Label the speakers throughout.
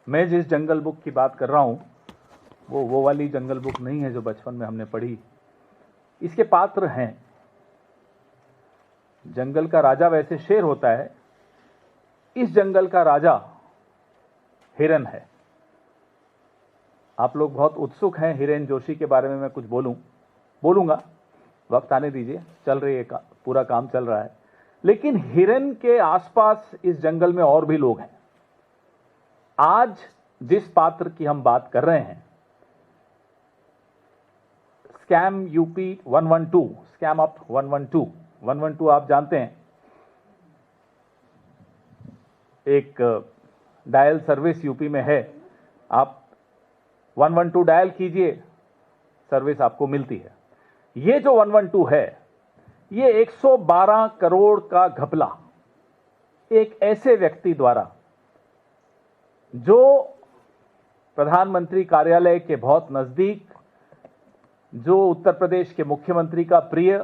Speaker 1: मैं जिस जंगल बुक की बात कर रहा हूं वो वाली जंगल बुक नहीं है जो बचपन में हमने पढ़ी। इसके पात्र हैं। जंगल का राजा वैसे शेर होता है, इस जंगल का राजा हिरन है। आप लोग बहुत उत्सुक हैं हिरेन जोशी के बारे में मैं कुछ बोलूंगा, वक्त आने दीजिए, चल रही है पूरा काम चल रहा है। लेकिन हिरन के आसपास इस जंगल में और भी लोग हैं। आज जिस पात्र की हम बात कर रहे हैं, स्कैम यूपी 112, स्कैम अप 112 आप जानते हैं, एक डायल सर्विस यूपी में है। आप 112 डायल कीजिए, सर्विस आपको मिलती है। ये जो 112 है, ये 112 करोड़ का घपला एक ऐसे व्यक्ति द्वारा जो प्रधानमंत्री कार्यालय के बहुत नजदीक, जो उत्तर प्रदेश के मुख्यमंत्री का प्रिय,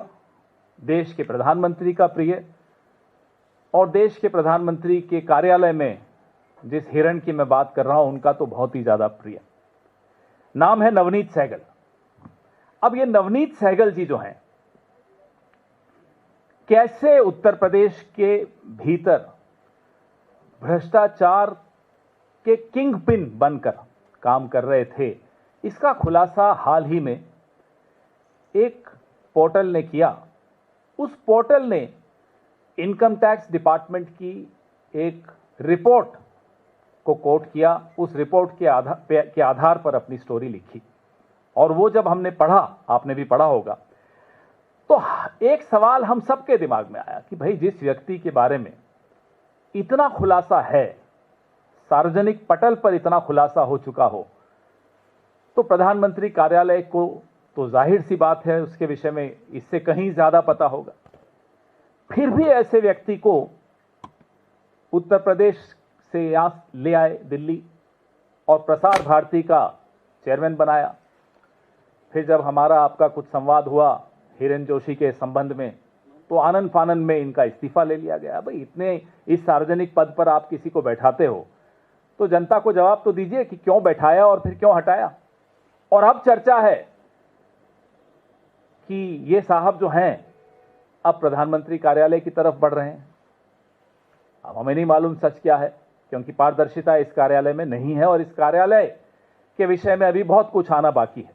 Speaker 1: देश के प्रधानमंत्री का प्रिय, और देश के प्रधानमंत्री के कार्यालय में जिस हिरण की मैं बात कर रहा हूं उनका तो बहुत ही ज्यादा प्रिय, नाम है नवनीत सहगल। अब ये नवनीत सहगल जी जो हैं, कैसे उत्तर प्रदेश के भीतर भ्रष्टाचार के किंग पिन बनकर काम कर रहे थे, इसका खुलासा हाल ही में एक पोर्टल ने किया। उस पोर्टल ने इनकम टैक्स डिपार्टमेंट की एक रिपोर्ट को कोट किया, उस रिपोर्ट के आधार पर अपनी स्टोरी लिखी। और वो जब हमने पढ़ा, आपने भी पढ़ा होगा, तो एक सवाल हम सबके दिमाग में आया कि भाई जिस व्यक्ति के बारे में इतना खुलासा है, सार्वजनिक पटल पर इतना खुलासा हो चुका हो, तो प्रधानमंत्री कार्यालय को तो जाहिर सी बात है उसके विषय में इससे कहीं ज्यादा पता होगा। फिर भी ऐसे व्यक्ति को उत्तर प्रदेश से यहां ले आए दिल्ली और प्रसार भारती का चेयरमैन बनाया। फिर जब हमारा आपका कुछ संवाद हुआ हिरेन जोशी के संबंध में, तो आनंद फानंद में इनका इस्तीफा ले लिया गया। भाई इतने इस सार्वजनिक पद पर आप किसी को बैठाते हो तो जनता को जवाब तो दीजिए कि क्यों बैठाया और फिर क्यों हटाया। और अब चर्चा है कि ये साहब जो हैं अब प्रधानमंत्री कार्यालय की तरफ बढ़ रहे हैं। अब हमें नहीं मालूम सच क्या है, क्योंकि पारदर्शिता इस कार्यालय में नहीं है और इस कार्यालय के विषय में अभी बहुत कुछ आना बाकी है।